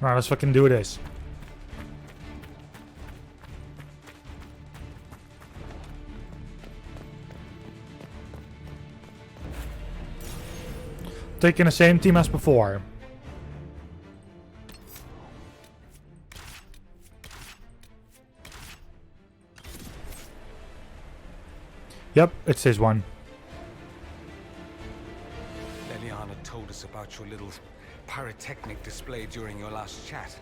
Alright, let's fucking do this. Taking the same team as before. Yep, it's his one. Leliana told us about your little pyrotechnic display during your last chat.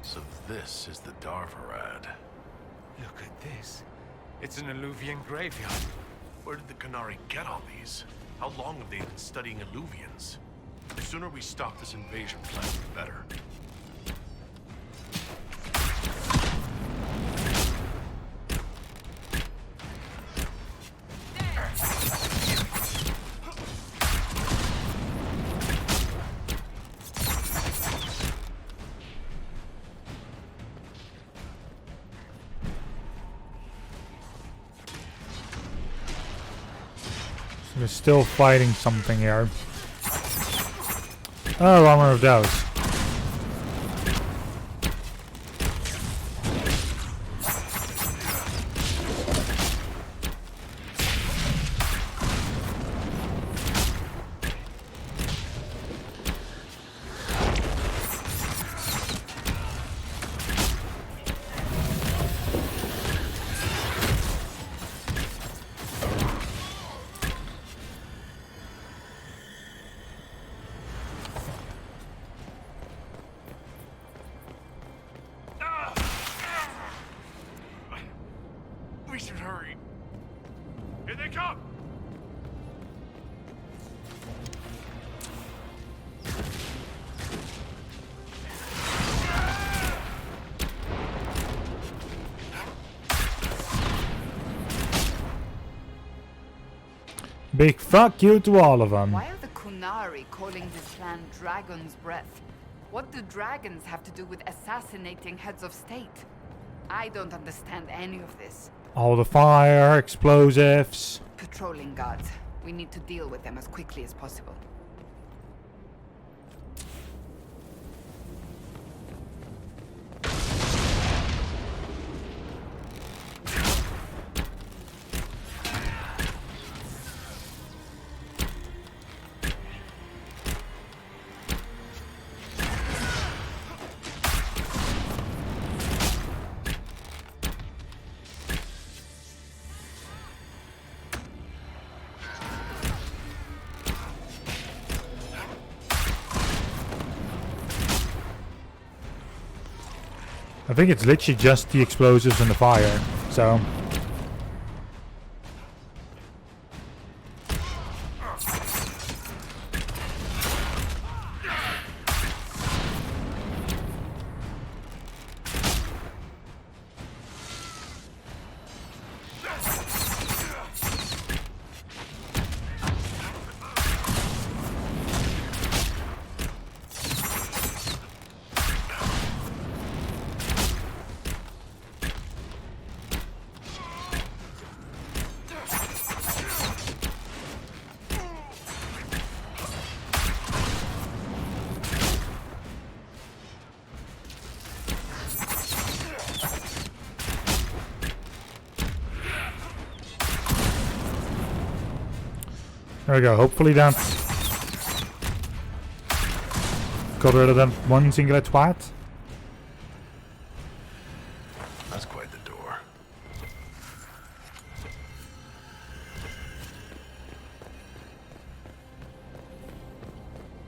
So this is the Darvarad. Look at this. It's an Illuvian graveyard. Where did the Qunari get all these? How long have they been studying Illuvians? The sooner we stop this invasion plan, the better. We're still fighting something here. Oh, one of those. We should hurry. Here they come! Big fuck you to all of them. Why are the Qunari calling this land Dragon's Breath? What do dragons have to do with assassinating heads of state? I don't understand any of this. All the fire, explosives. Patrolling guards. We need to deal with them as quickly as possible. I think it's literally just the explosives and the fire, so... There we go, hopefully that got rid of that one singular twat. That's quite the door.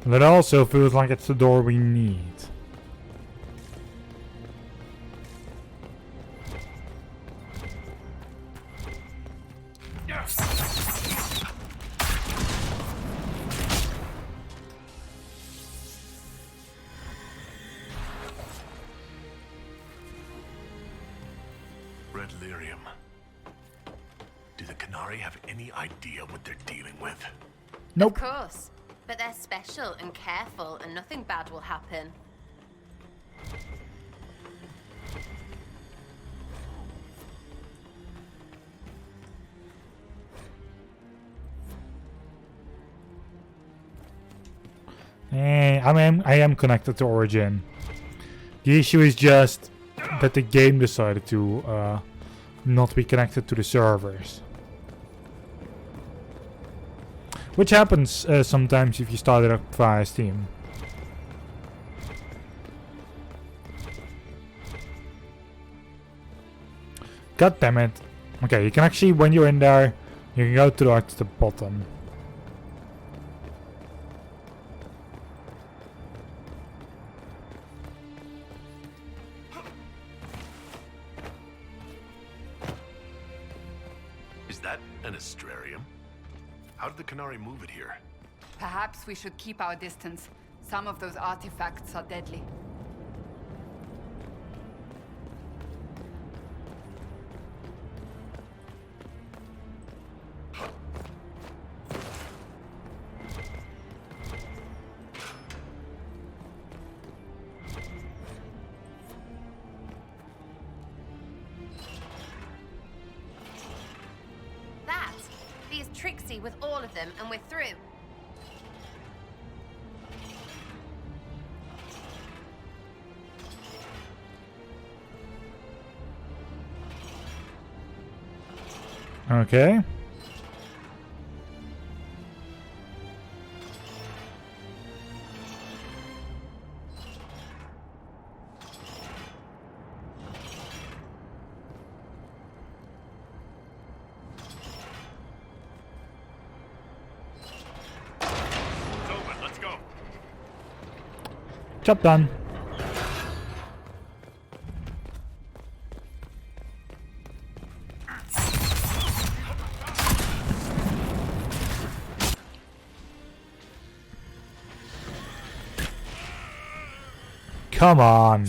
And it also feels like it's the door we need. Red delirium. Do the Canary have any idea what they're dealing with? Nope. Of course. But they're special and careful, and nothing bad will happen. I am connected to Origin. The issue is just that the game decided to not be connected to the servers. Which happens sometimes if you start it up via Steam. God damn it. Okay, you can actually, when you're in there, you can go to the bottom. Is that an astrarium? How did the Canary move it here? Perhaps we should keep our distance. Some of those artifacts are deadly. Trixie with all of them, and we're through. Okay. Job done. Come on.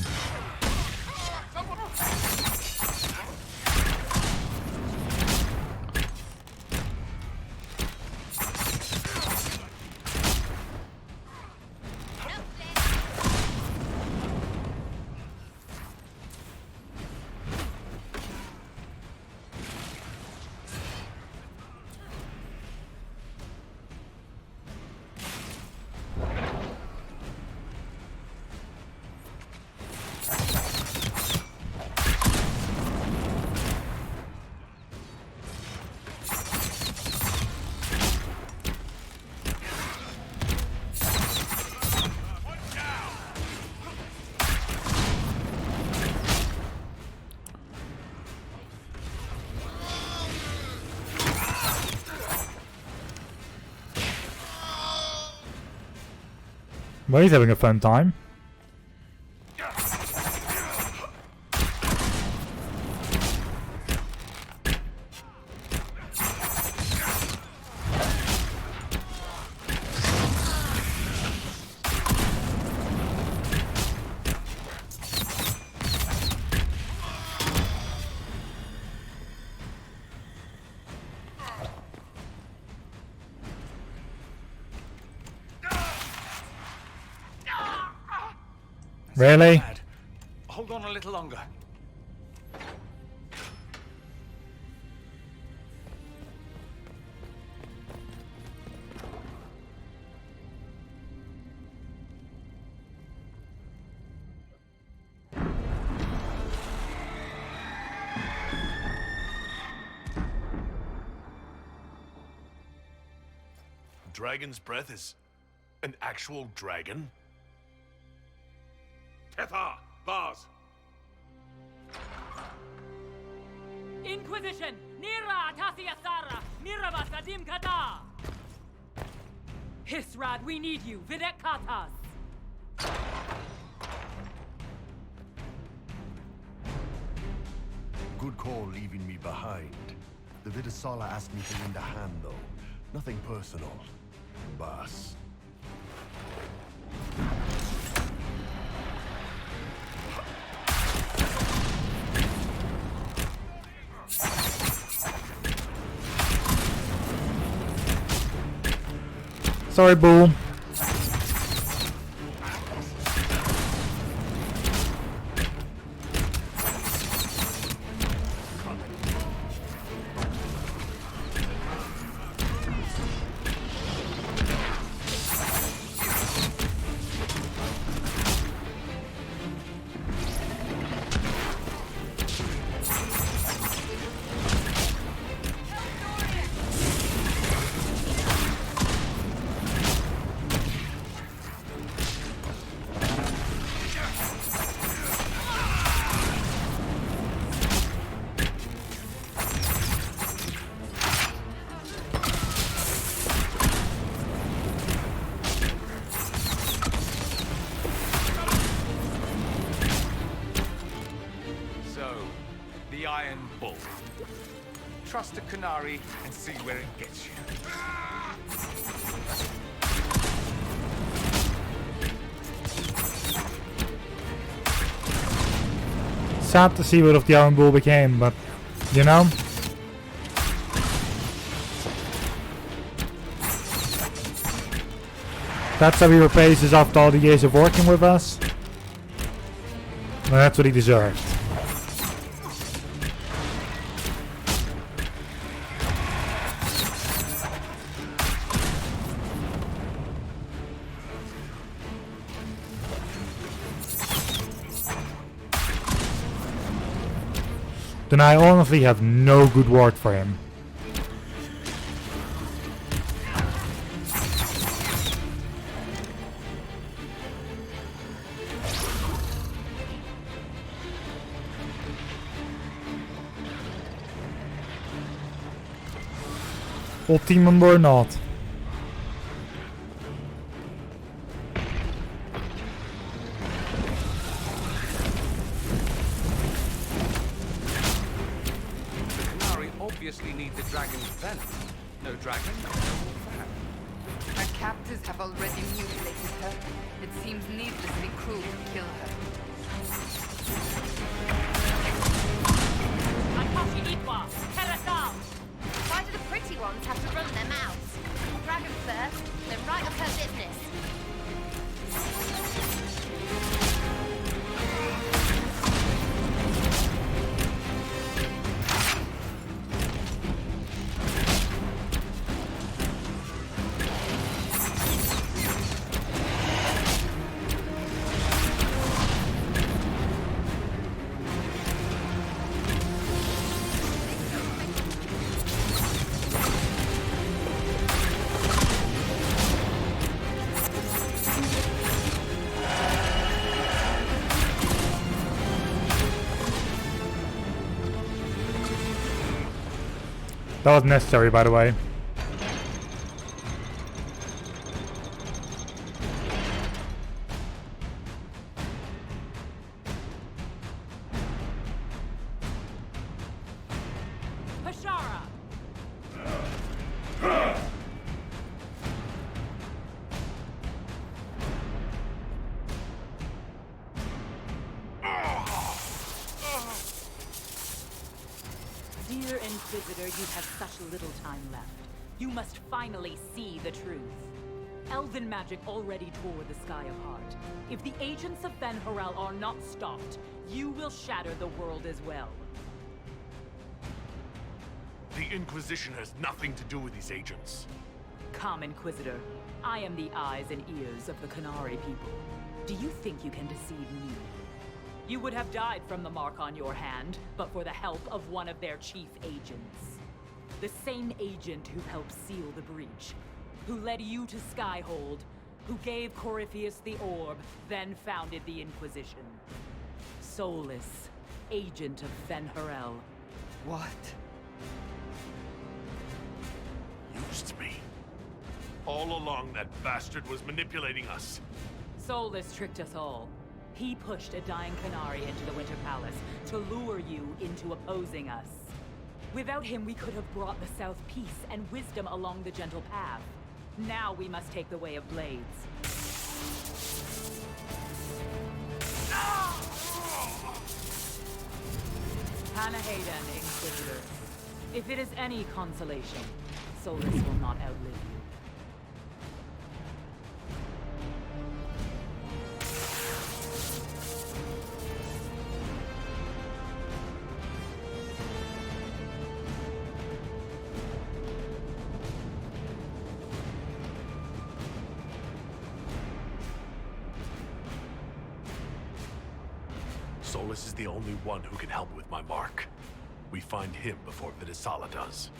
Well, he's having a fun time. Really? Bad. Hold on a little longer. Dragon's breath is an actual dragon? Tetha! Vaz! Inquisition! Nira Tasiasara! Nirava Sadim Kata! Hisrad, we need you! Videk Katas! Good call leaving me behind. The Vidasala asked me to lend a hand, though. Nothing personal. Boss. Sorry, Bull. The Iron Bull. Trust a canary and see where it gets you. Sad to see what of the Iron Bull became, but you know. That's how he repays after all the years of working with us. And that's what he deserved. Then I honestly have no good word for him. Full team member or not. Obviously need the dragon's venom. No dragon, no fan. Her captors have already mutilated her. It seems needlessly cruel to kill her. Why do the pretty ones have to run their mouths? Dragon first, then right up her business. That was necessary, by the way. Hashara! Dear Inquisitor, you have such little time left. You must finally see the truth. Elven magic already tore the sky apart. If the agents of Ben Harel are not stopped, you will shatter the world as well. The Inquisition has nothing to do with these agents. Come, Inquisitor. I am the eyes and ears of the Canary people. Do you think you can deceive me? You would have died from the mark on your hand, but for the help of one of their chief agents. The same agent who helped seal the breach, who led you to Skyhold, who gave Corypheus the orb, then founded the Inquisition. Soulless, agent of Fen Harel. What? Used me. All along, that bastard was manipulating us. Soulless tricked us all. He pushed a dying Canary into the Winter Palace to lure you into opposing us. Without him, we could have brought the South peace and wisdom along the gentle path. Now we must take the way of blades. Panahaden, Inquisitor. If it is any consolation, Solus will not outlive you. Solus is the only one who can help with my mark. We find him before Vidisala does.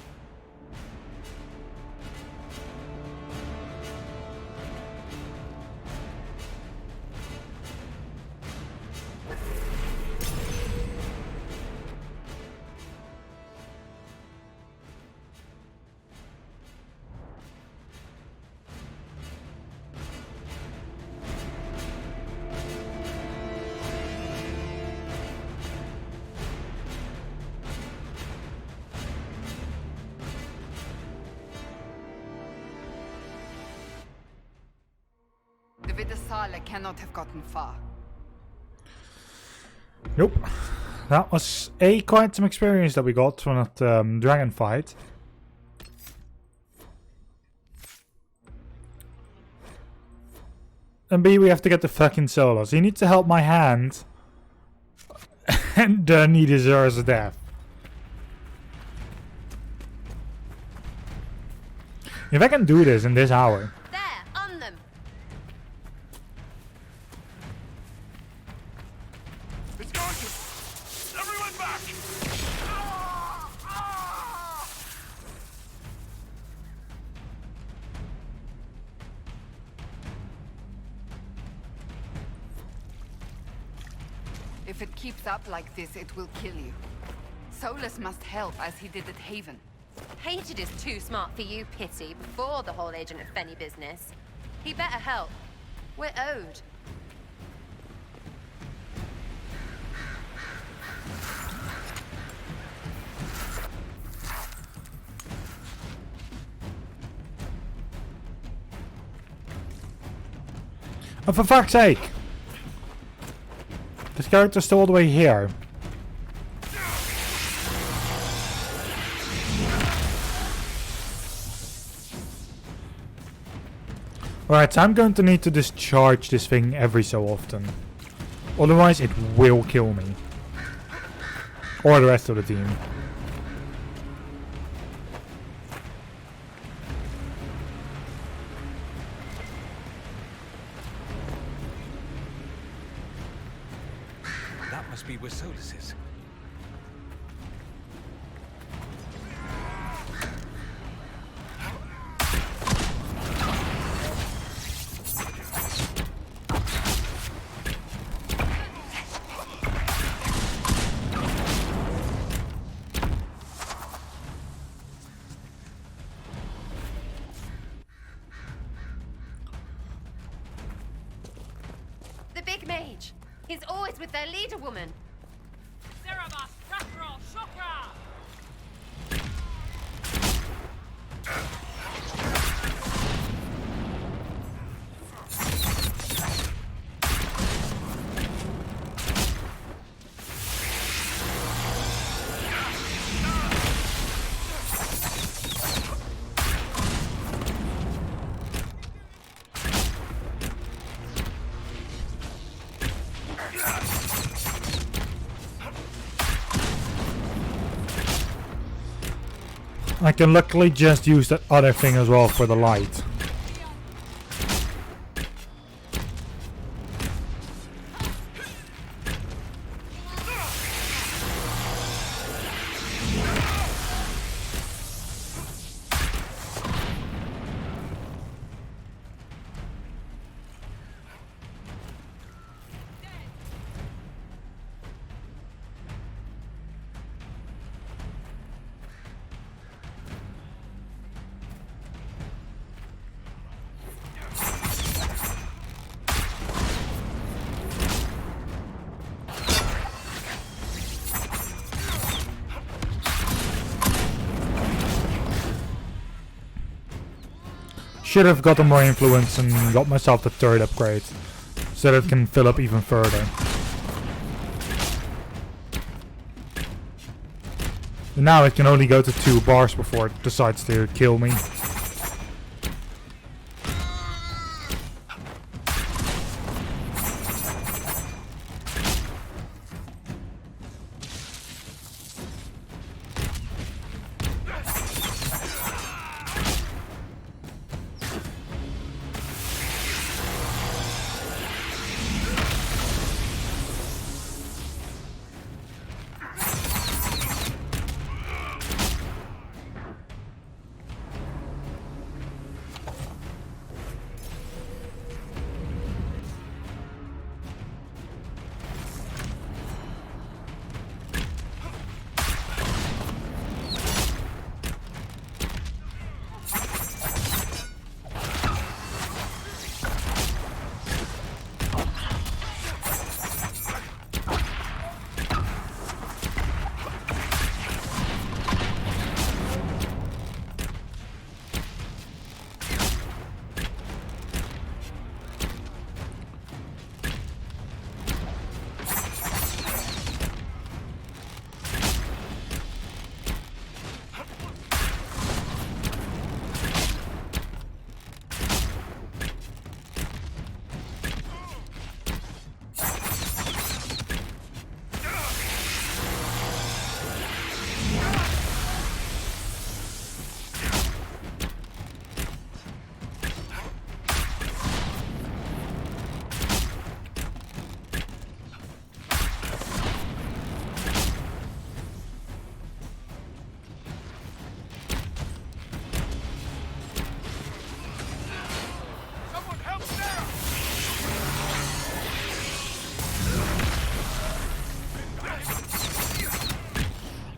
The Vidisala cannot have gotten far. Nope. That was A, quite some experience that we got from that dragon fight. And B, we have to get the fucking Solus. He needs to help my hand. And then he deserves a death. If I can do this in this hour. There, on them. It's going to... Everyone back! If it keeps up like this, it will kill you. Solus must help as he did at Haven. Hated is too smart for you, Pity, before the whole Agent of Fenny business. He better help. We're owed. Oh, for fuck's sake! This character's still all the way here. Alright, so I'm going to need to discharge this thing every so often. Otherwise it will kill me. Or the rest of the team. That must be where Solus is. The big mage. He's always with their leader woman. Cerebus, Raptr, Shokra! I can luckily just use that other thing as well for the light. Should have gotten more influence and got myself the third upgrade, so that it can fill up even further. Now it can only go to 2 bars before it decides to kill me.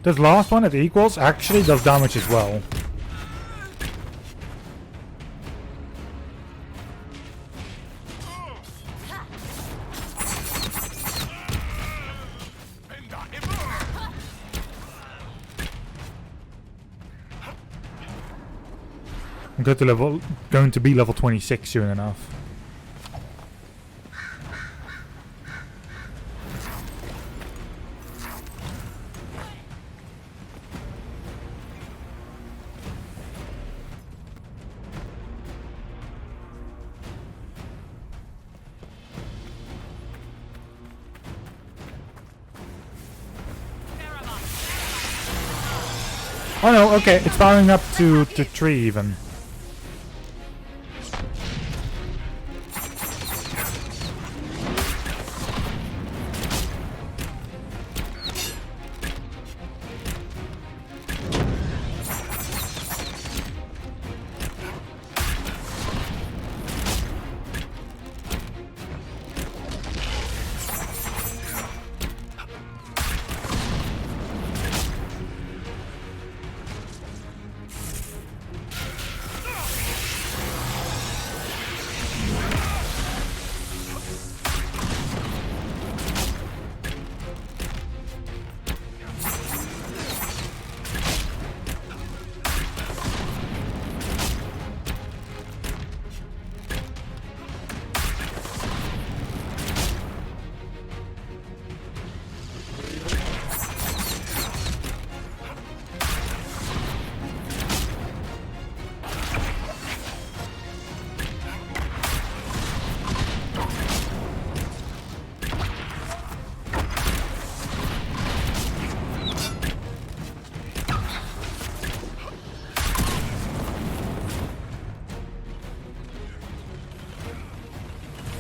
This last one at equals actually does damage as well. I'm going to be level 26 soon enough. Oh no, okay, it's powering up to 3 even.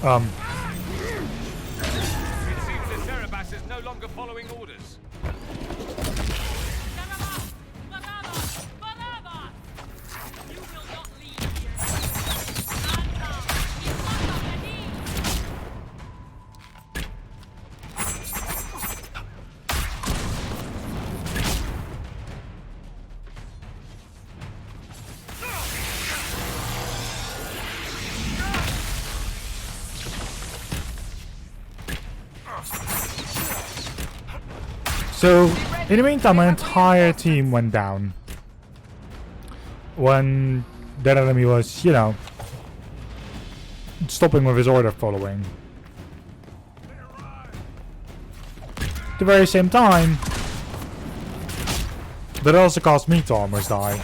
It seems the Cerebas is no longer following orders. So, in the meantime, my entire team went down. When that enemy was, you know, stopping with his order following. At the very same time, that also caused me to almost die.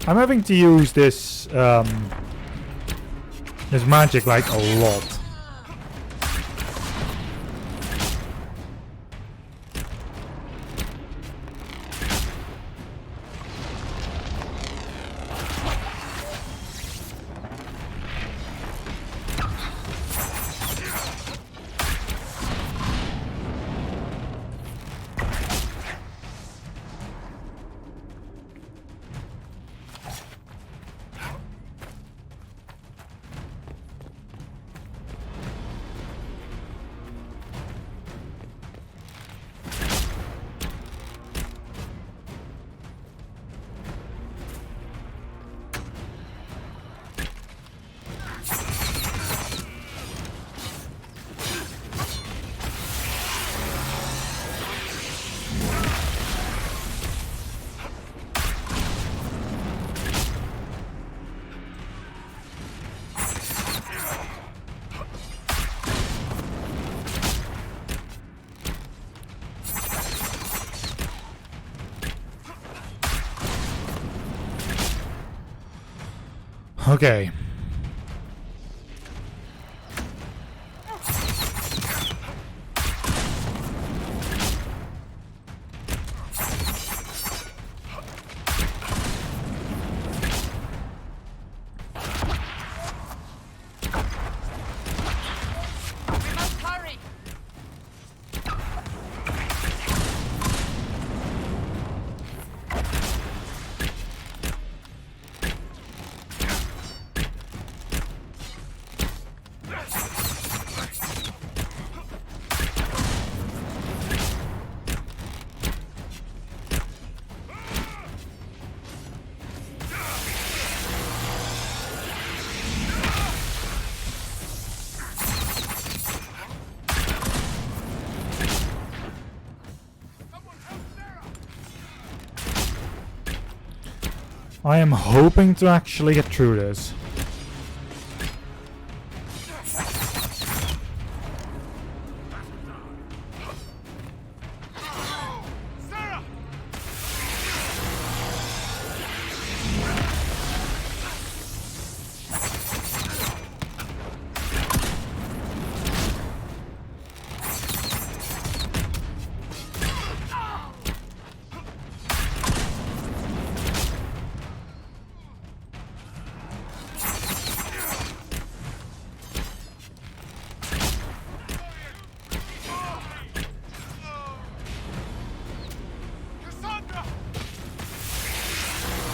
I'm having to use this this magic like a lot. Okay. I am hoping to actually get through this.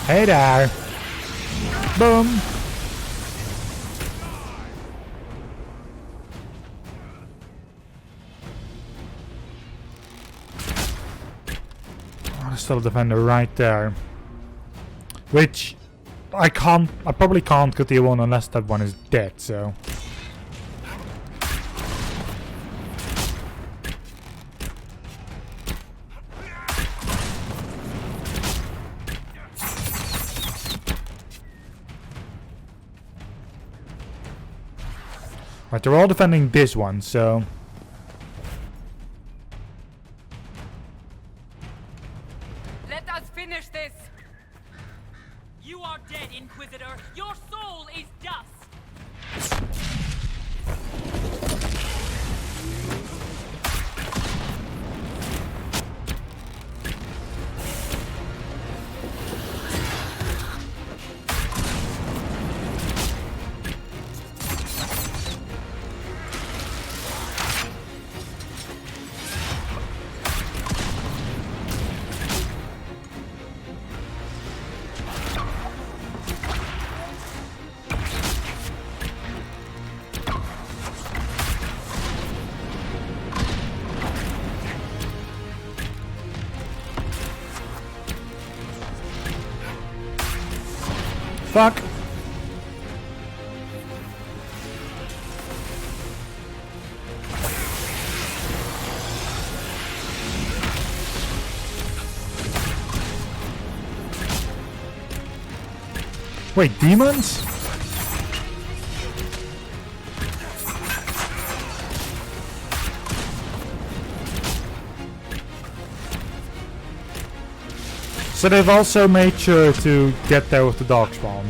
Hey there! Boom! Oh, there's still a defender right there. Which I probably can't get the one unless that one is dead, so. Right, they're all defending this one, so. Let us finish this! You are dead, Inquisitor! Your soul is dust! Fuck! Wait, demons? So they've also made sure to get there with the dog spawn.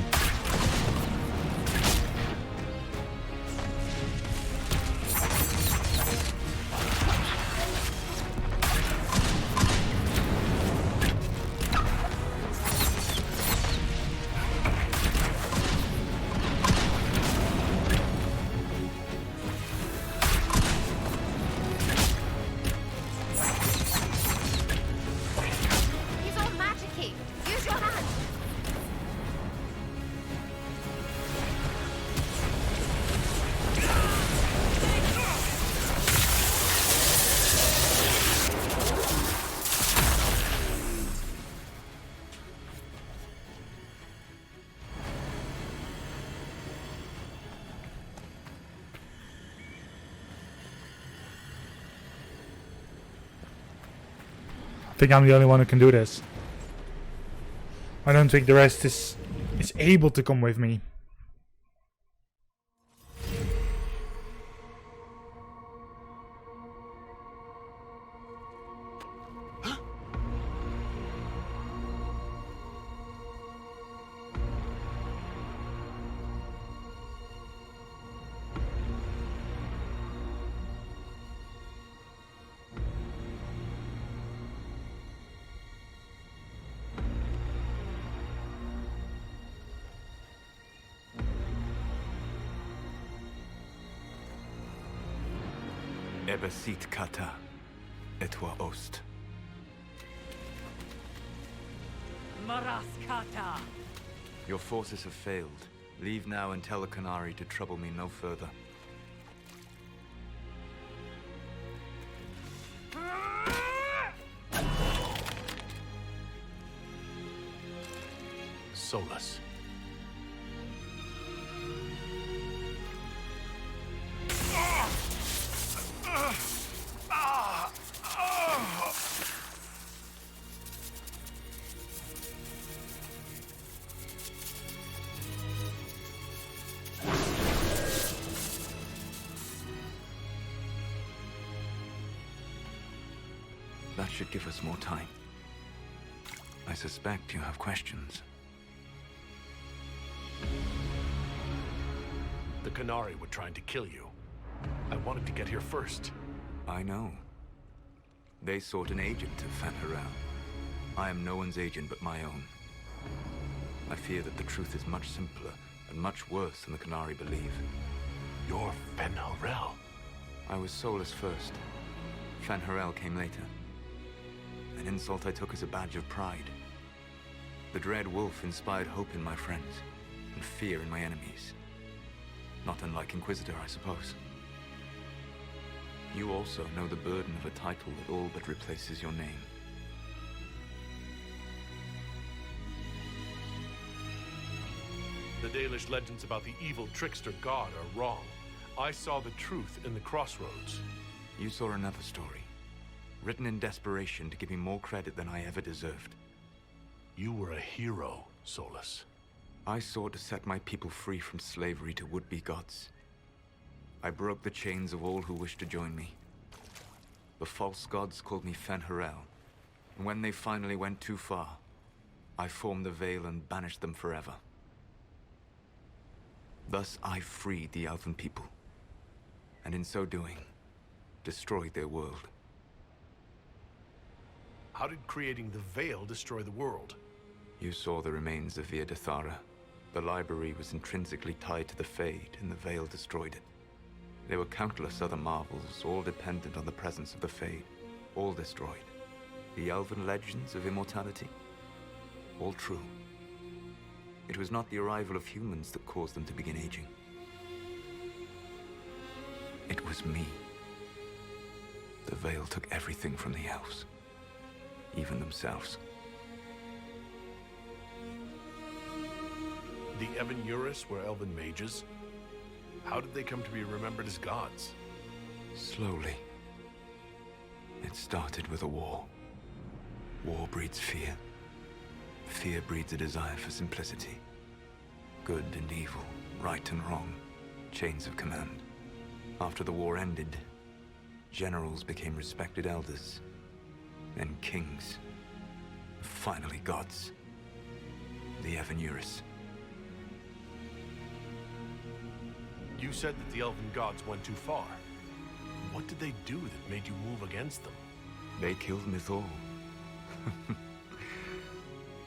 I think I'm the only one who can do this. I don't think the rest is able to come with me. Ebesit kata, etwa ost. Maraskata! Your forces have failed. Leave now and tell the Canary to trouble me no further. Solus. That should give us more time. I suspect you have questions. The Canary were trying to kill you. I wanted to get here first. I know. They sought an agent to Fen Harel. I am no one's agent but my own. I fear that the truth is much simpler and much worse than the Canary believe. You're Fen Harel. I was soulless first. Fen Harel came later. An insult I took as a badge of pride. The dread wolf inspired hope in my friends, and fear in my enemies. Not unlike Inquisitor, I suppose. You also know the burden of a title that all but replaces your name. The Dalish legends about the evil trickster god are wrong. I saw the truth in the crossroads. You saw another story, written in desperation to give me more credit than I ever deserved. You were a hero, Solus. I sought to set my people free from slavery to would-be gods. I broke the chains of all who wished to join me. The false gods called me Fen Harel, and when they finally went too far, I formed the Veil and banished them forever. Thus I freed the Elven people, and in so doing, destroyed their world. How did creating the Veil destroy the world? You saw the remains of Via de Thara. The library was intrinsically tied to the Fade, and the Veil destroyed it. There were countless other marvels, all dependent on the presence of the Fade, all destroyed. The Elven legends of immortality, all true. It was not the arrival of humans that caused them to begin aging. It was me. The Veil took everything from the elves, even themselves. The Evan Uris were elven mages. How did they come to be remembered as gods? Slowly. It started with a war. War breeds fear. Fear breeds a desire for simplicity. Good and evil, right and wrong, chains of command. After the war ended, generals became respected elders, then kings, finally gods. The Evan Uris. You said that the elven gods went too far. What did they do that made you move against them? They killed Mythal.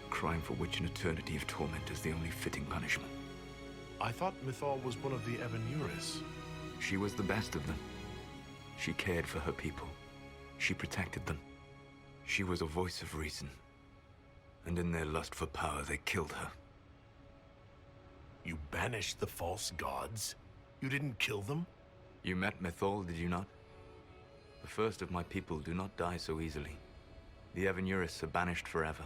Crime for which an eternity of torment is the only fitting punishment. I thought Mythal was one of the Evan Uris. She was the best of them. She cared for her people. She protected them. She was a voice of reason. And in their lust for power, they killed her. You banished the false gods? You didn't kill them? You met Mythal, did you not? The first of my people do not die so easily. The Evan Uris are banished forever,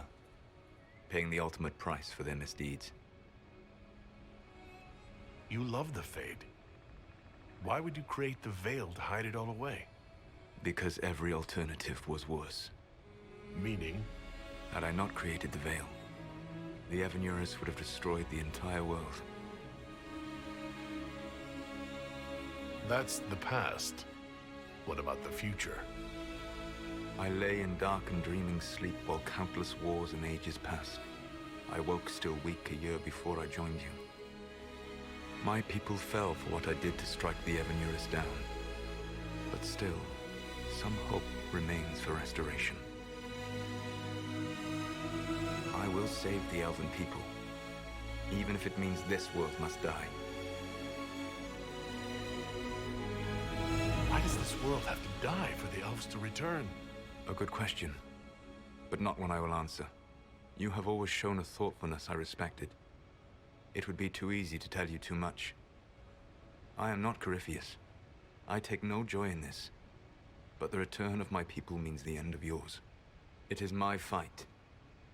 paying the ultimate price for their misdeeds. You love the Fade. Why would you create the Veil to hide it all away? Because every alternative was worse. Meaning? Had I not created the Veil, the Evan Uris would have destroyed the entire world. That's the past. What about the future? I lay in dark and dreaming sleep while countless wars and ages passed. I woke still weak a year before I joined you. My people fell for what I did to strike the Evan Uris down. But still, some hope remains for restoration. I will save the Elven people, even if it means this world must die. Why does this world have to die for the elves to return? A good question, but not one I will answer. You have always shown a thoughtfulness I respected. It would be too easy to tell you too much. I am not Corypheus. I take no joy in this, but the return of my people means the end of yours. It is my fight.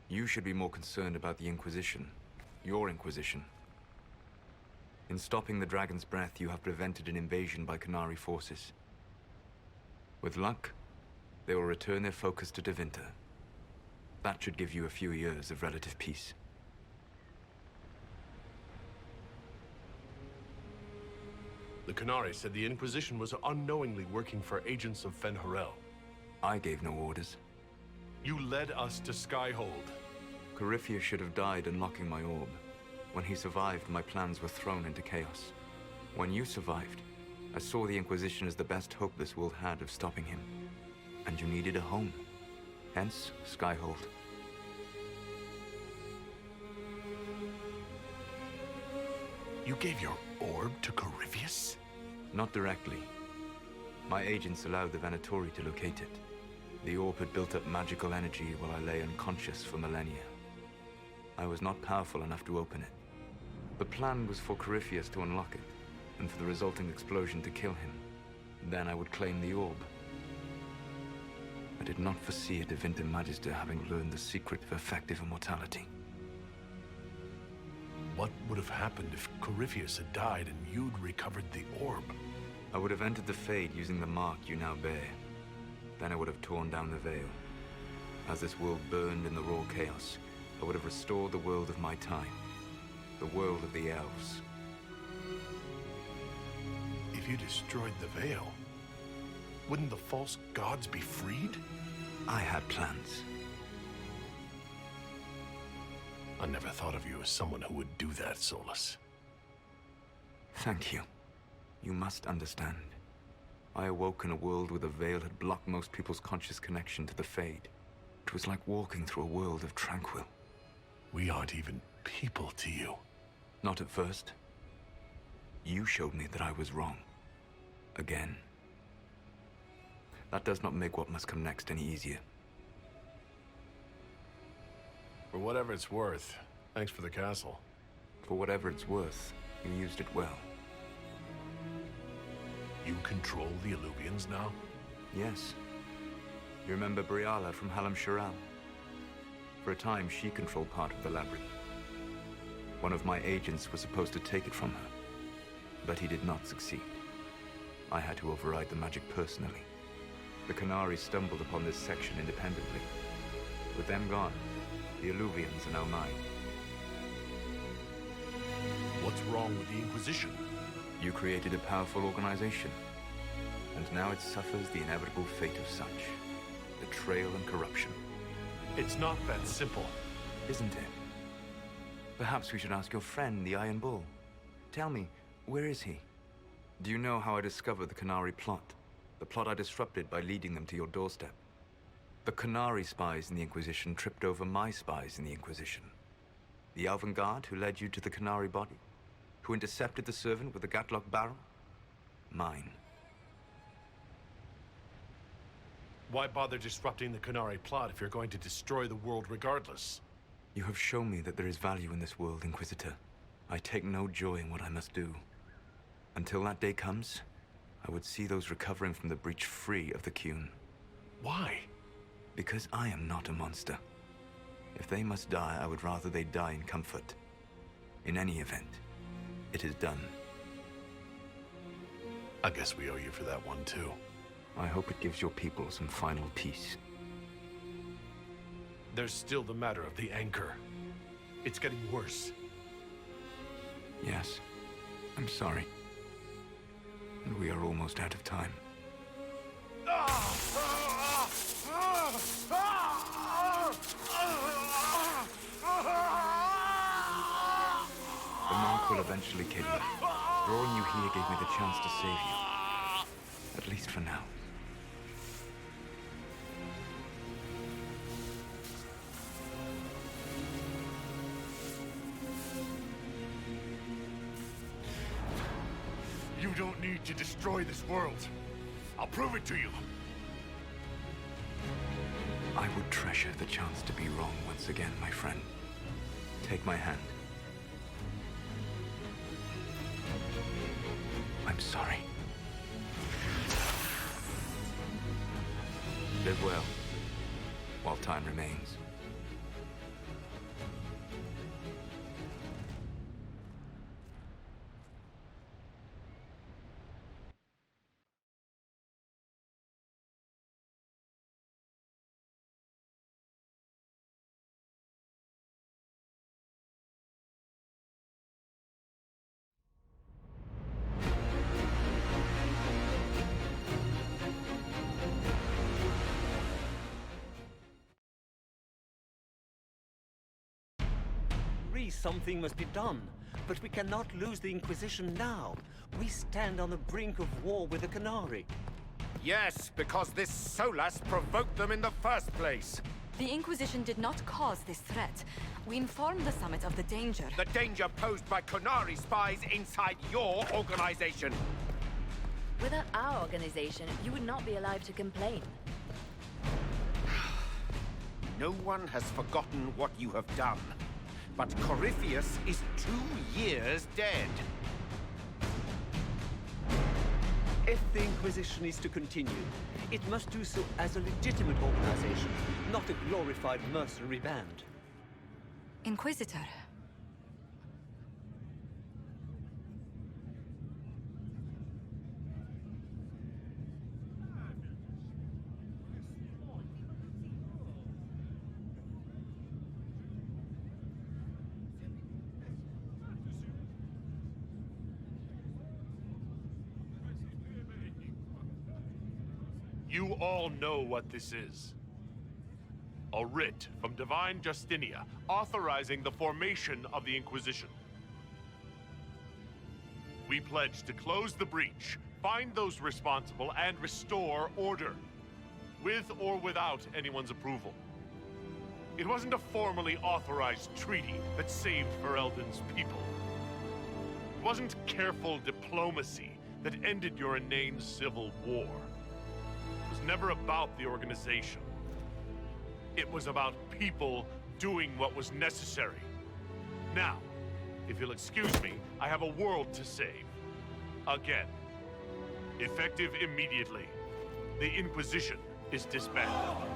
You should be more concerned about the Inquisition, your Inquisition. In stopping the Dragon's Breath, you have prevented an invasion by Canary forces. With luck, they will return their focus to Devinter. That should give you a few years of relative peace. The Canary said the Inquisition was unknowingly working for agents of Fen Harel. I gave no orders. You led us to Skyhold. Corypheus should have died unlocking my orb. When he survived, my plans were thrown into chaos. When you survived, I saw the Inquisition as the best hope this world had of stopping him. And you needed a home. Hence, Skyhold. You gave your orb to Corypheus? Not directly. My agents allowed the Venatori to locate it. The orb had built up magical energy while I lay unconscious for millennia. I was not powerful enough to open it. The plan was for Corypheus to unlock it, and for the resulting explosion to kill him. Then I would claim the orb. I did not foresee a Divinity Magister having learned the secret of effective immortality. What would have happened if Corypheus had died and you'd recovered the orb? I would have entered the Fade using the mark you now bear. Then I would have torn down the veil. As this world burned in the raw chaos, I would have restored the world of my time. The world of the elves. If you destroyed the veil, wouldn't the false gods be freed? I had plans. I never thought of you as someone who would do that, Solus. Thank you. You must understand. I awoke in a world where the veil had blocked most people's conscious connection to the Fade. It was like walking through a world of tranquil. We aren't even people to you. Not at first. You showed me that I was wrong. Again. That does not make what must come next any easier. For whatever it's worth, thanks for the castle. For whatever it's worth, you used it well. You control the Illuvians now? Yes. You remember Briala from Halam Shiral? For a time, she controlled part of the labyrinth. One of my agents was supposed to take it from her, but he did not succeed. I had to override the magic personally. The Canari stumbled upon this section independently. With them gone, the Illuvians are now mine. What's wrong with the Inquisition? You created a powerful organization, and now it suffers the inevitable fate of such. Betrayal and corruption. It's not that simple. Isn't it? Perhaps we should ask your friend, the Iron Bull. Tell me, where is he? Do you know how I discovered the Canari plot? The plot I disrupted by leading them to your doorstep. The Canari spies in the Inquisition tripped over my spies in the Inquisition. The Elven Guard who led you to the Canari body? Who intercepted the servant with the Gatlock barrel? Mine. Why bother disrupting the Canari plot if you're going to destroy the world regardless? You have shown me that there is value in this world, Inquisitor. I take no joy in what I must do. Until that day comes, I would see those recovering from the breach free of the Qun. Why? Because I am not a monster. If they must die, I would rather they die in comfort. In any event, it is done. I guess we owe you for that one, too. I hope it gives your people some final peace. There's still the matter of the anchor. It's getting worse. Yes, I'm sorry. And we are almost out of time. The mark will eventually kill you. Drawing you here gave me the chance to save you. At least for now. You don't need to destroy this world. I'll prove it to you. I would treasure the chance to be wrong once again, my friend. Take my hand. I'm sorry. Live well, while time remains. something must be done. But we cannot lose the Inquisition now. We stand on the brink of war with the Canary. Yes, because this Solas provoked them in the first place. The Inquisition did not cause this threat. We informed the Summit of the danger. The danger posed by Canary spies inside your organization. Without our organization, you would not be alive to complain. No one has forgotten what you have done. But Corypheus is 2 years dead. If the Inquisition is to continue, it must do so as a legitimate organization, not a glorified mercenary band. Inquisitor. You all know what this is. A writ from Divine Justinia authorizing the formation of the Inquisition. We pledge to close the breach, find those responsible, and restore order, with or without anyone's approval. It wasn't a formally authorized treaty that saved Ferelden's people. It wasn't careful diplomacy that ended your inane civil war. It was never about the organization. It was about people doing what was necessary. Now, if you'll excuse me, I have a world to save. Again. Effective immediately. The Inquisition is disbanded.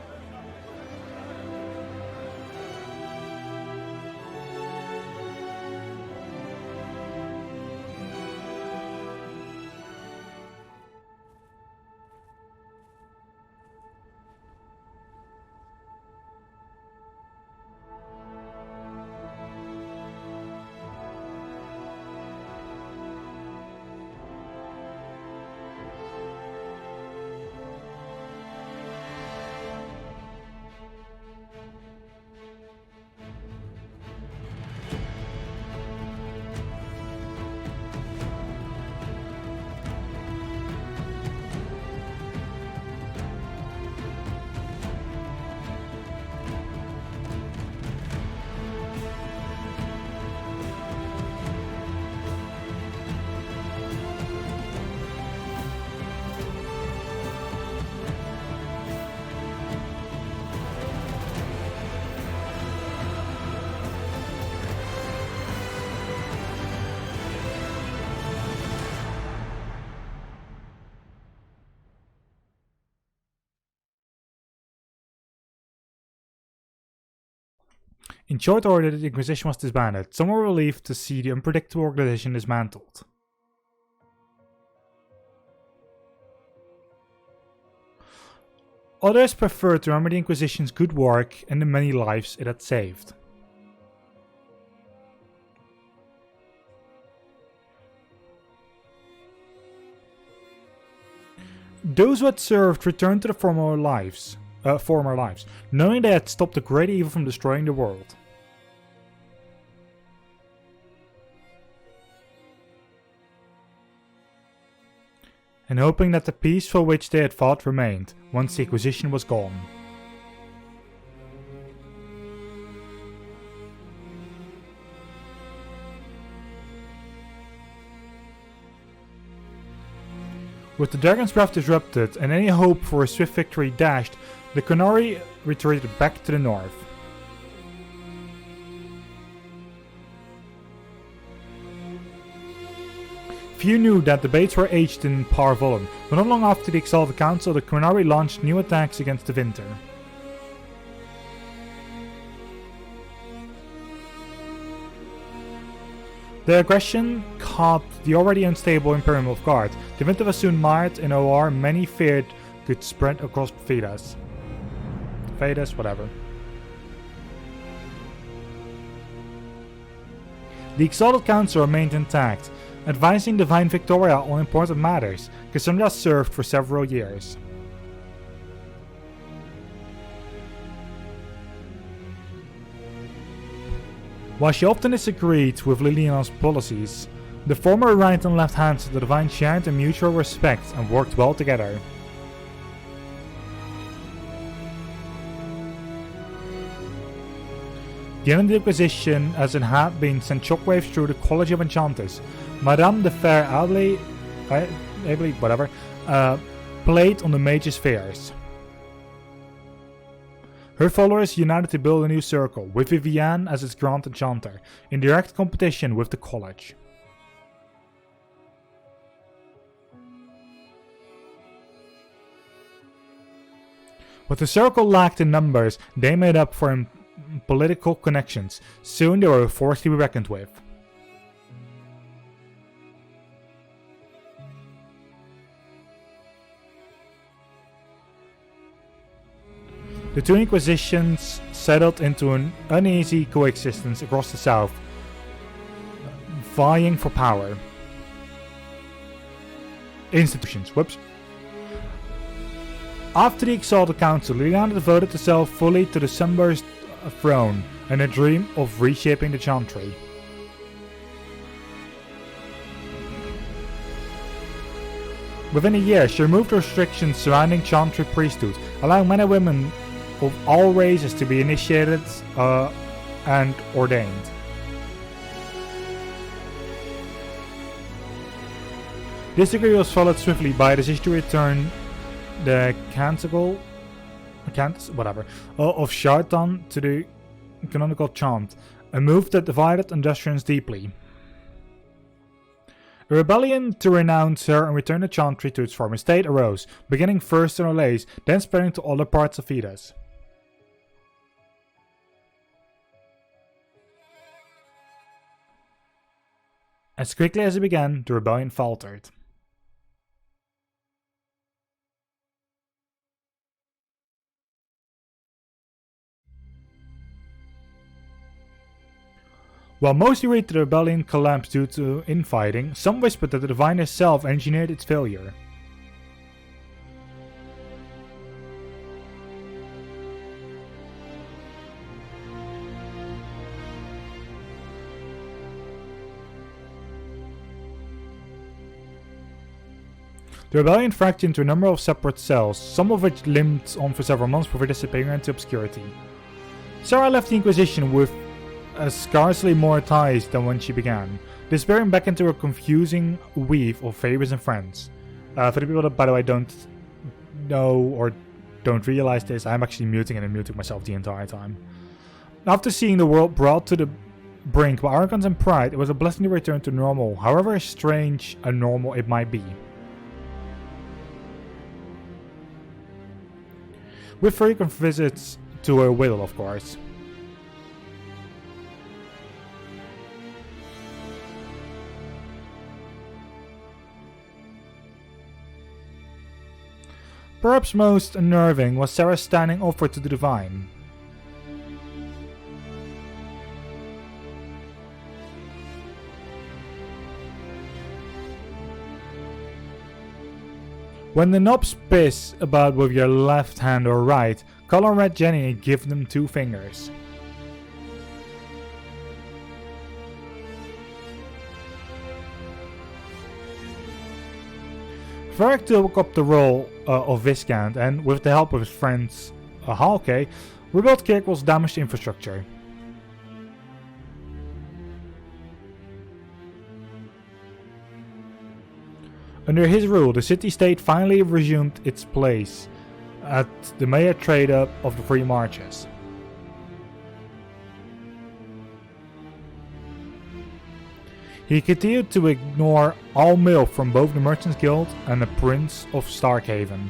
In short order, the Inquisition was disbanded. Some were relieved to see the unpredictable organization dismantled. Others preferred to remember the Inquisition's good work and the many lives it had saved. Those who had served returned to the former lives, knowing they had stopped the great evil from destroying the world. And hoping that the peace for which they had fought remained, once the Inquisition was gone. With the Dragon's Breath disrupted and any hope for a swift victory dashed, the Canary retreated back to the north. Few knew that debates were aged in Parvolum, but not long after the Exalted Council, the Canary launched new attacks against the Winter. Their aggression caught the already unstable Imperium off guard. The Winter was soon mired in a war many feared could spread across Vedas. Whatever. The Exalted Council remained intact, advising Divine Victoria on important matters. Cassandra served for several years. While she often disagreed with Liliana's policies, the former right and left hands of the Divine shared a mutual respect and worked well together. Given the Inquisition as it had been sent shockwaves through the College of Enchanters, Madame de Fer Abley, whatever, played on the mage's fears. Her followers united to build a new circle, with Vivienne as its Grand Enchanter, in direct competition with the College. What the circle lacked in numbers, they made up for in political connections. Soon they were a force to be reckoned with. The two Inquisitions settled into an uneasy coexistence across the south, vying for power. Institutions. Whoops. After the Exalted Council, Liliana devoted herself fully to the Sunburst throne and a dream of reshaping the Chantry. Within a year, she removed restrictions surrounding Chantry priesthood, allowing men and women of all races to be initiated and ordained. This decree was followed swiftly by a decision to return the Canticle of Shartan to the canonical chant, a move that divided Industrians deeply. A rebellion to renounce her and return the Chantry to its former state arose, beginning first in Orlais, then spreading to other parts of Fides. As quickly as it began, the rebellion faltered. While most agreed that the rebellion collapsed due to infighting, some whispered that the Divine herself engineered its failure. The rebellion fractured into a number of separate cells, some of which limped on for several months before disappearing into obscurity. Sarah left the Inquisition with scarcely more ties than when she began, disappearing back into a confusing weave of favors and friends. For the people that, by the way, don't know or don't realize this, I'm actually muting and unmuting myself the entire time. After seeing the world brought to the brink by arrogance and pride, it was a blessing to return to normal, however strange and normal it might be. With frequent visits to her widow, of course. Perhaps most unnerving was Sarah's standing offer to the Divine. When the knobs piss about with your left hand or right, call on Red Jenny and give them 2 fingers. Varric took up the role of Viscount and, with the help of his friends Halke, rebuilt Kirkwall's damaged infrastructure. Under his rule, the city-state finally resumed its place at the major trade-up of the Free Marches. He continued to ignore all mail from both the Merchants Guild and the Prince of Starkhaven.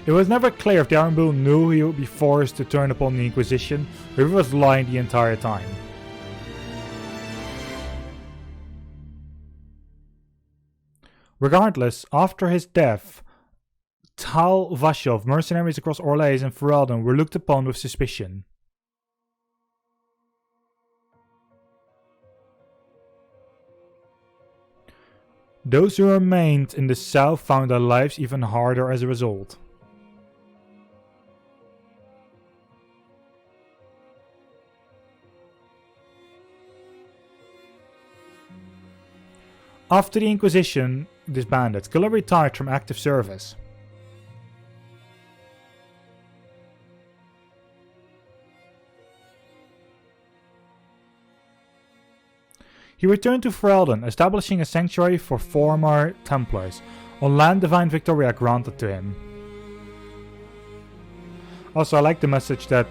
It was never clear if the Iron Bull knew he would be forced to turn upon the Inquisition, or if he was lying the entire time. Regardless, after his death, Tal Vashov, mercenaries across Orlais and Ferelden were looked upon with suspicion. Those who remained in the south found their lives even harder as a result. After the Inquisition disbanded, Sculler retired from active service. He returned to Ferelden, establishing a sanctuary for former Templars on land Divine Victoria granted to him. Also, I like the message that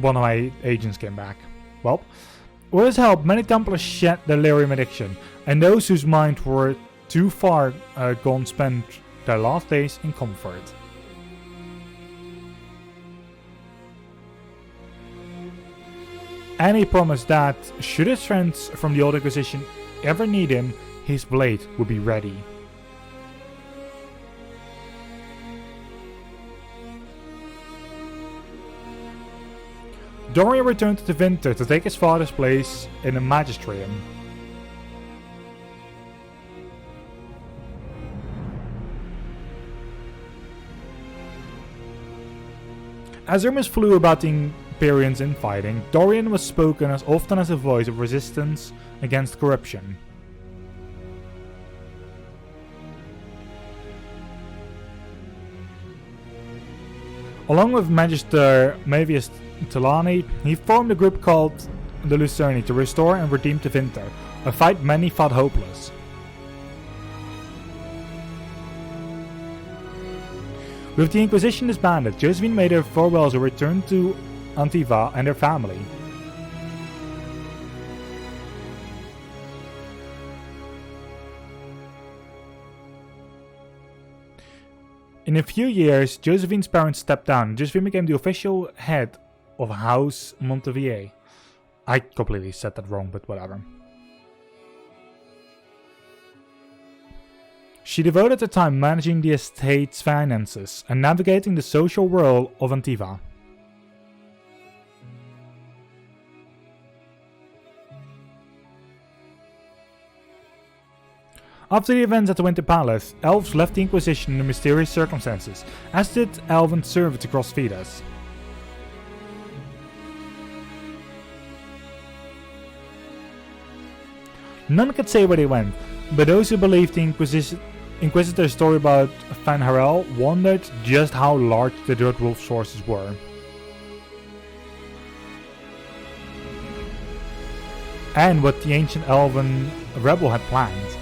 one of my agents came back. Well, with his help, many Templars shed their lyrium addiction, and those whose minds were too far gone spent their last days in comfort. And he promised that, should his friends from the Old Inquisition ever need him, his blade would be ready. Dorian returned to Winter to take his father's place in the Magistratum. As rumors flew about the Imperium's infighting, Dorian was spoken as often as a voice of resistance against corruption. Along with Magister Mavius Talani, he formed a group called the Lucerni to restore and redeem Tevinter, a fight many thought hopeless. With the Inquisition disbanded, Josephine made her farewells and returned to Antiva and her family. In a few years, Josephine's parents stepped down and Josephine became the official head of House Montevier. I completely said that wrong, but whatever. She devoted her time managing the estate's finances and navigating the social world of Antiva. After the events at the Winter Palace, elves left the Inquisition under mysterious circumstances, as did elven servants across Vidas. None could say where they went, but those who believed the Inquisitor's story about Van Harel wondered just how large the Dirt Wolf sources were. And what the ancient elven rebel had planned.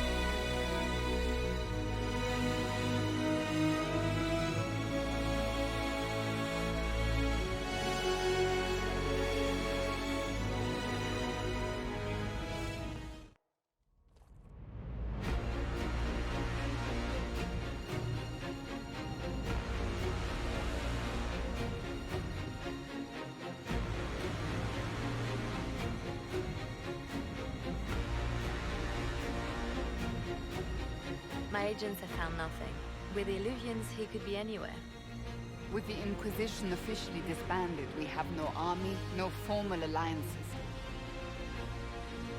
My agents have found nothing. With the illusions, he could be anywhere. With the Inquisition officially disbanded, we have no army, no formal alliances.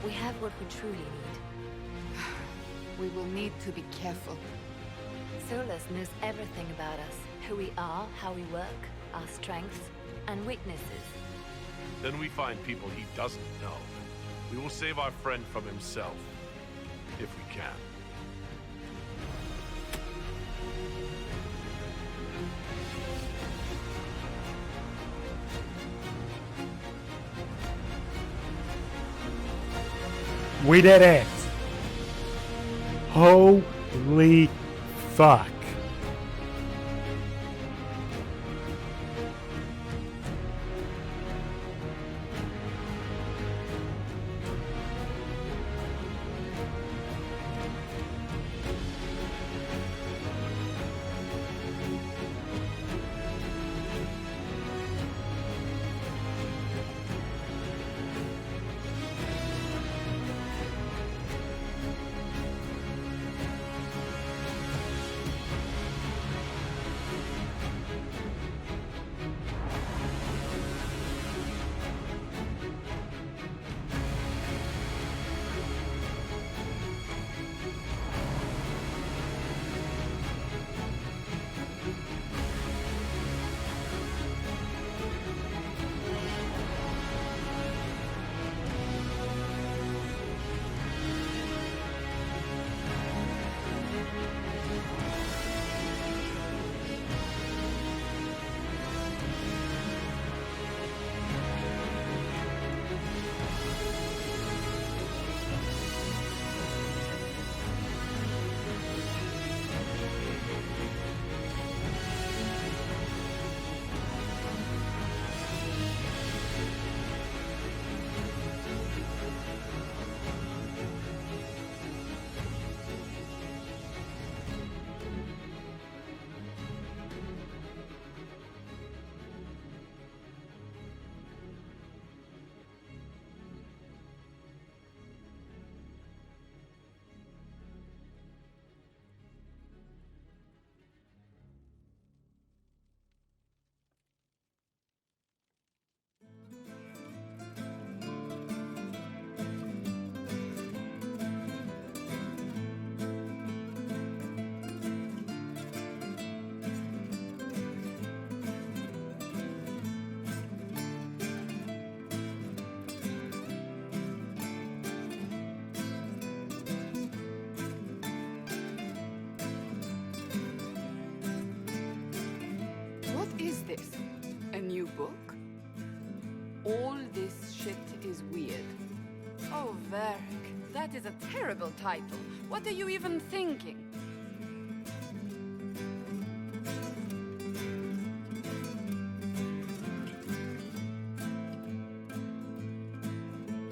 We have what we truly need. We will need to be careful. Solus knows everything about us. Who we are, how we work, our strengths and weaknesses. Then we find people he doesn't know. We will save our friend from himself. If we can. We did it! Holy fuck. book? All this shit is weird. Oh, Varric, that is a terrible title. What are you even thinking?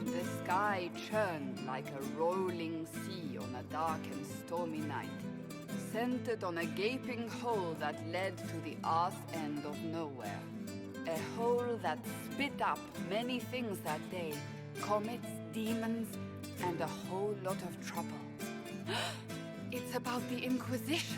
The sky churned like a rolling sea on a dark and stormy night, centered on a gaping hole that led to the arse end of nowhere. A hole that spit up many things that day. Comets, demons, and a whole lot of trouble. It's about the Inquisition.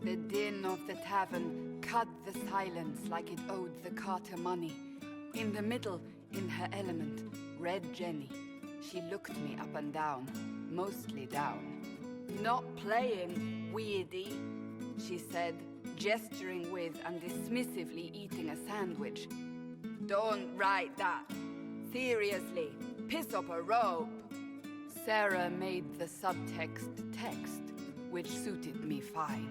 The din of the tavern cut the silence like it owed the carter money. In the middle, in her element, Red Jenny. She looked me up and down, mostly down. Not playing, weirdy, she said, gesturing with and dismissively eating a sandwich. Don't write that. Seriously, piss up a rope. Sarah made the subtext text, which suited me fine.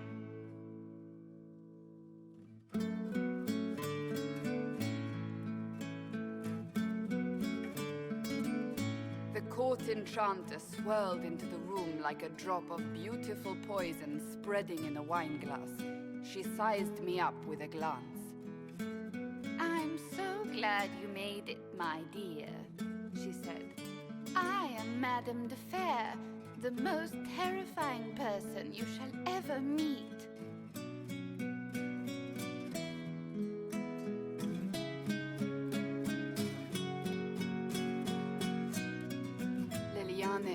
Court enchanter swirled into the room like a drop of beautiful poison spreading in a wineglass. She sized me up with a glance. I'm so glad you made it, my dear, she said. I am Madame de Fair, the most terrifying person you shall ever meet.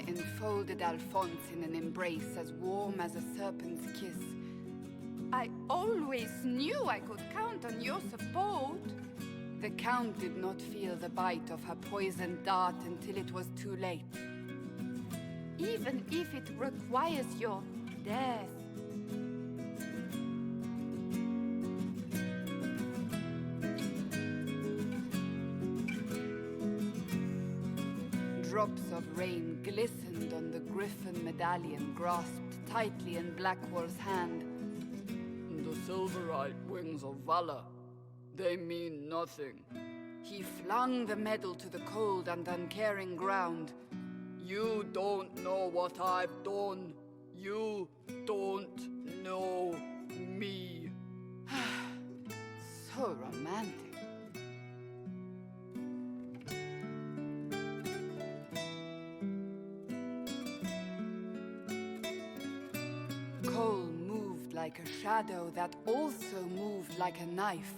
Enfolded Alphonse in an embrace as warm as a serpent's kiss. I always knew I could count on your support. The Count did not feel the bite of her poisoned dart until it was too late. Even if it requires your death. Drops of rain glistened on the griffin medallion grasped tightly in Blackwall's hand. The silverite wings of valor, they mean nothing. He flung the medal to the cold and uncaring ground. You don't know what I've done. You don't know me. So romantic. Cole moved like a shadow that also moved like a knife.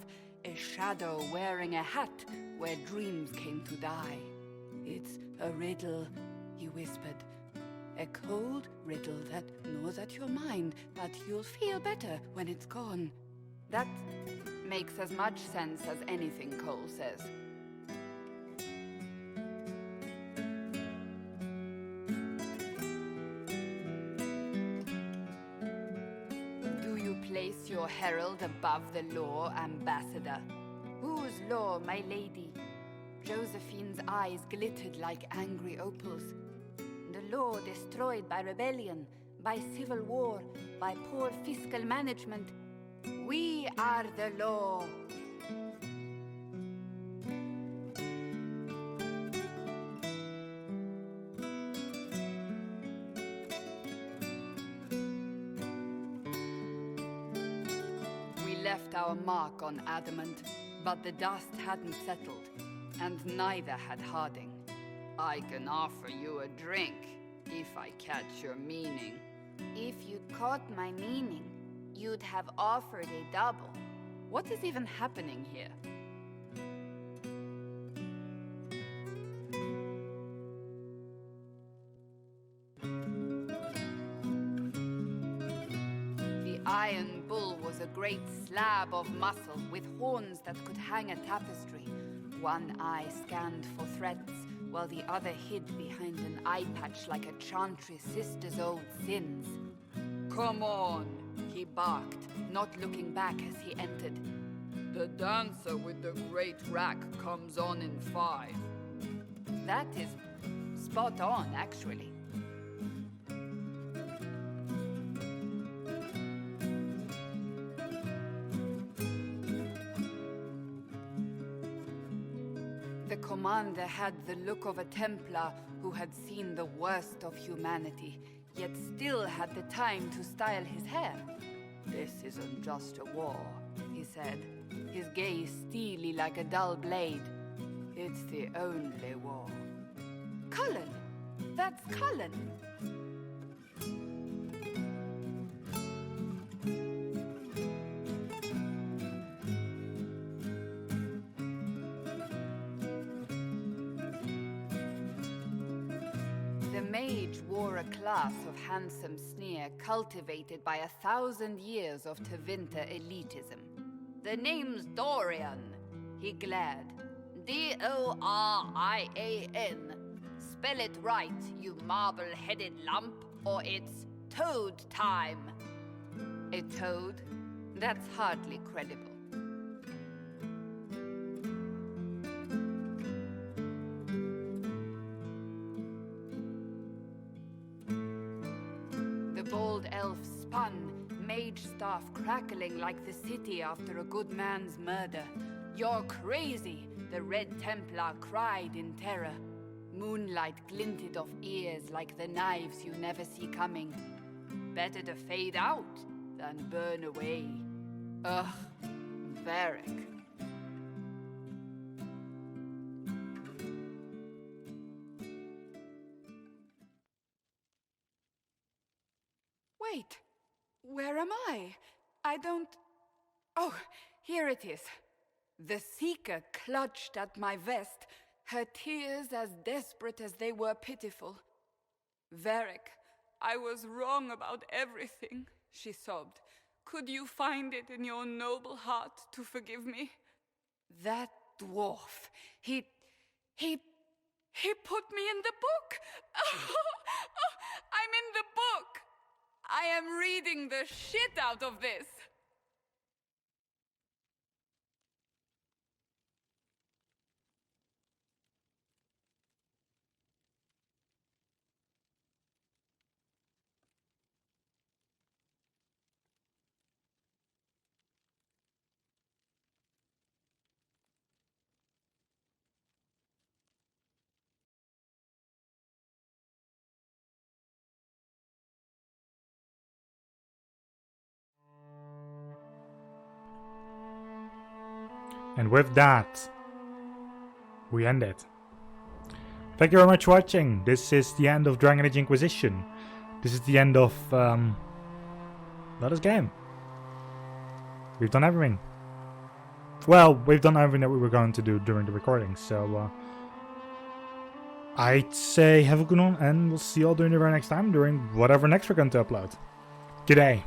A shadow wearing a hat where dreams came to die. It's a riddle, he whispered. A cold riddle that gnaws at your mind, but you'll feel better when it's gone. That makes as much sense as anything Cole says. Place your herald above the law, ambassador. Whose law, my lady? Josephine's eyes glittered like angry opals. The law destroyed by rebellion, by civil war, by poor fiscal management. We are the law. Left our mark on adamant, but the dust hadn't settled, and neither had Harding. I can offer you a drink, if I catch your meaning. If you'd caught my meaning, you'd have offered a double. What is even happening here? Iron Bull was a great slab of muscle with horns that could hang a tapestry. One eye scanned for threats, while the other hid behind an eye patch like a chantry sister's old sins. Come on, he barked, not looking back as he entered. The dancer with the great rack comes on in 5. That is spot on, actually. The commander had the look of a Templar who had seen the worst of humanity, yet still had the time to style his hair. "This isn't just a war," he said, his gaze steely like a dull blade. "It's the only war." Cullen! That's Cullen! The mage wore a class of handsome sneer cultivated by 1,000 years of Tevinter elitism. "The name's Dorian," he glared. D-O-R-I-A-N. Spell it right, you marble-headed lump, or it's toad time. A toad? That's hardly credible. The bold elf spun, mage staff crackling like the city after a good man's murder. "You're crazy!" the Red Templar cried in terror. Moonlight glinted off ears like the knives you never see coming. Better to fade out than burn away. Ugh, Varric. Wait, where am I? I don't... Oh, here it is. The Seeker clutched at my vest, her tears as desperate as they were pitiful. "Varric, I was wrong about everything," she sobbed. "Could you find it in your noble heart to forgive me?" That dwarf, he put me in the book! I'm in the book! I am reading the shit out of this! And with that, we end it. Thank you very much for watching. This is the end of Dragon Age Inquisition. This is the end of this game. We've done everything. Well, we've done everything that we were going to do during the recording, so I'd say have a good one, and we'll see you all during the very next time, during whatever next we're going to upload. Good day.